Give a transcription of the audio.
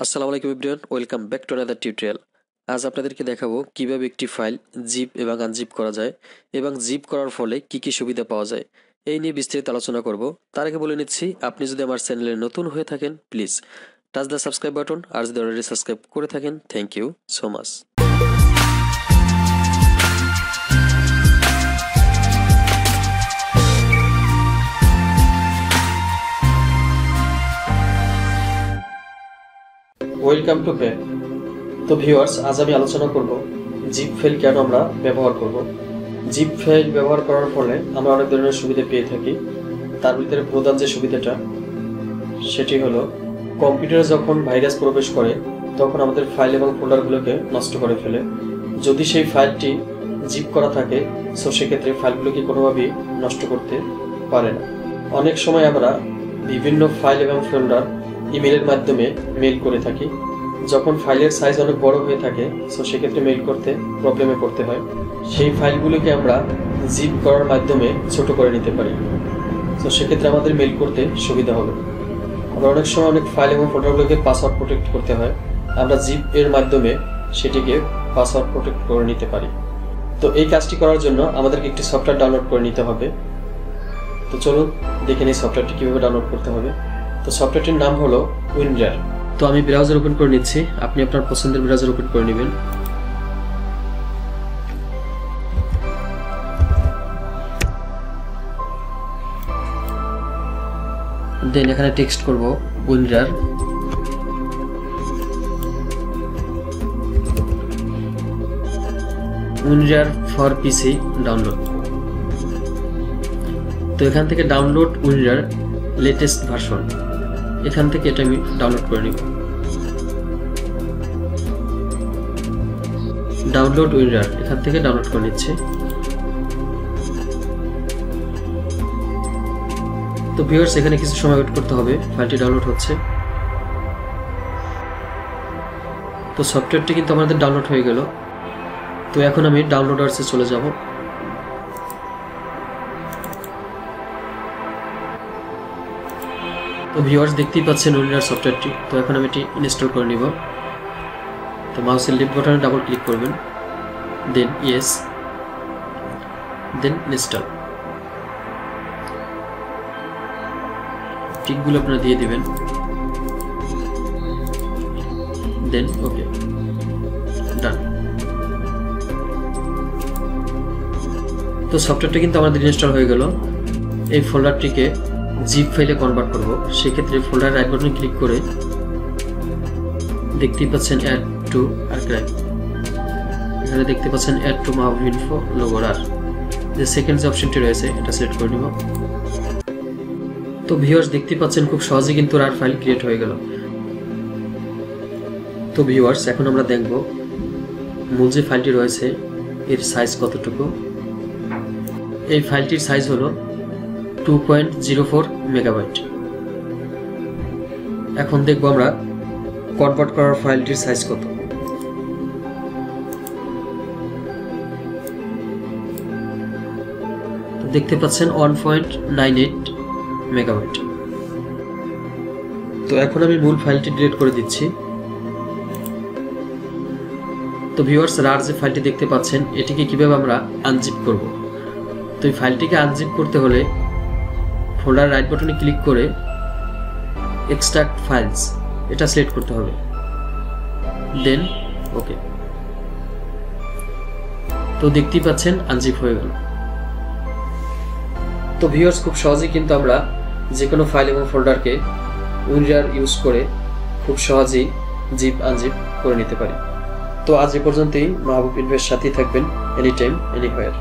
আসসালামু আলাইকুম everyone, welcome back to another tutorial. আজ আপনাদেরকে দেখাবো কিভাবে একটি ফাইল জিপ এবং আনজিপ করা যায় এবং জিপ করার ফলে কি কি সুবিধা পাওয়া যায় এই নিয়ে বিস্তারিত আলোচনা করব। তার আগে বলে নিচ্ছি, আপনি যদি আমার চ্যানেলে নতুন হয়ে থাকেন please touch the subscribe button, আর যদি অলরেডি সাবস্ক্রাইব করে থাকেন thank you so much. Welcome to back. তো ভিউয়ার্স, আজ আমি আলোচনা করব জিপ ফাইল কেন আমরা ব্যবহার করব। জিপ ফাইল ব্যবহার করার ফলে আমরা অনেক ধরনের সুবিধা পেয়ে থাকি। তার ভিতরে প্রধান যে সুবিধাটা সেটি হলো, কম্পিউটারে যখন ভাইরাস প্রবেশ করে তখন আমাদের ফাইল এবং ফোল্ডারগুলোকে নষ্ট করে ফেলে। যদি সেই ফাইলটি জিপ করা থাকে সো সেক্ষেত্রে ফাইলগুলোকে কোনোভাবেই নষ্ট করতে পারে না। অনেক সময় আমরা বিভিন্ন ফাইল এবং ফোল্ডার ইমেলের মাধ্যমে মেইল করে থাকি। যখন ফাইলের সাইজ অনেক বড় হয়ে থাকে সো সেক্ষেত্রে মেইল করতে প্রবলেমে পড়তে হয়। সেই ফাইলগুলোকে আমরা জিপ করার মাধ্যমে ছোট করে নিতে পারি, তো সেক্ষেত্রে আমাদের মেইল করতে সুবিধা হবে। আবার অনেক সময় অনেক ফাইল এবং ফোল্ডারগুলোকে পাসওয়ার্ড প্রোটেক্ট করতে হয়, আমরা জিপ এর মাধ্যমে সেটিকে পাসওয়ার্ড প্রোটেক্ট করে নিতে পারি। তো এই কাজটি করার জন্য আমাদেরকে একটি সফটওয়্যার ডাউনলোড করে নিতে হবে। তো চলুন দেখে নিই সফটওয়্যারটি কীভাবে ডাউনলোড করতে হবে। তো সফটওয়্যারটির নাম হলো উইনরার। তো আমি ব্রাউজার ওপেন করে নিচ্ছি, আপনি আপনার পছন্দের ব্রাউজার ওপেন করে নেবেন। দেন এখানে টেক্সট করব WinRAR. WinRAR for PC download. তো এখান থেকে ডাউনলোড উইনরার লেটেস্ট ভার্সন, এখান থেকে এটা আমি ডাউনলোড করে নিব। ডাউনলোড উইনরার এখান থেকে ডাউনলোড করে নিচ্ছে। তো ভিউয়ার্স, এখানে কিছু সময় ওয়েট করতে হবে, ফাইলটি ডাউনলোড হচ্ছে। তো সফটওয়্যারটি কিন্তু আমাদের ডাউনলোড হয়ে গেল। তো এখন আমি ডাউনলোডার্সে চলে যাব। তো ভিউয়ার্স, দেখতেই পাচ্ছেন উইনরার সফটওয়্যারটি। তো এখন আমি এটি ইনস্টল করে নিব। তো মাউসের লেফট বাটনে ডাবল ক্লিক করবেন, দেন ইয়েস, দেন ইনস্টল। টিকগুলো আপনারা দিয়ে দিবেন, দেন ওকে, ডান। তো সফটওয়্যারটা কিন্তু আমাদের ইনস্টল হয়ে গেল। এই ফোল্ডারটিকে জিপ ফাইলে কনভার্ট করব। সেক্ষেত্রে ফোল্ডার রাইট বাটনে ক্লিক করে দেখতেই পাচ্ছেন অ্যাড টু আর্কাইভ, এখানে দেখতে পাচ্ছেন অ্যাড টু মাহবুব ইনফো লোগোরার যে সেকেন্ড যে অপশনটি রয়েছে এটা সিলেক্ট করে নিব। তো ভিউয়ার্স, দেখতে পাচ্ছেন খুব সহজেই কিন্তু রার ফাইল ক্রিয়েট হয়ে গেল। তো ভিউয়ার্স, এখন আমরা দেখব মূল যে ফাইলটি রয়েছে এর সাইজ কতটুকু। এই ফাইলটির সাইজ হলো 2.04 মেগাবাইট। এখন দেখব আমরা কনভার্ট করার ফাইলটির সাইজ কত। দেখতে পাচ্ছেন 1.98 মেগাবাইট। তো এখন আমি মূল ফাইলটি ডিলিট করে দিচ্ছি। তো ভিউয়ার্স, রার যে ফাইলটি দেখতে পাচ্ছেন এটিকে কিভাবে আমরা আনজিপ করব। তো এই ফাইলটিকে আনজিপ করতে হলে ফোল্ডার রাইট বাটনে ক্লিক করে এক্সট্রাক্ট ফাইলস এটা সিলেক্ট করতে হবে, দেন ওকে। তো দেখতেই পাচ্ছেন আনজিপ হয়ে গেল। তো ভিউয়ার্স, খুব সহজেই কিন্তু আমরা যে কোনো ফাইল এবং ফোল্ডারকে উইনরার ইউজ করে খুব সহজেই জিপ আনজিপ করে নিতে পারি। তো আজ এ পর্যন্তই। মাহবুব ইনভের সাথেই থাকবেন, এনি টাইম এনিহোয়ার।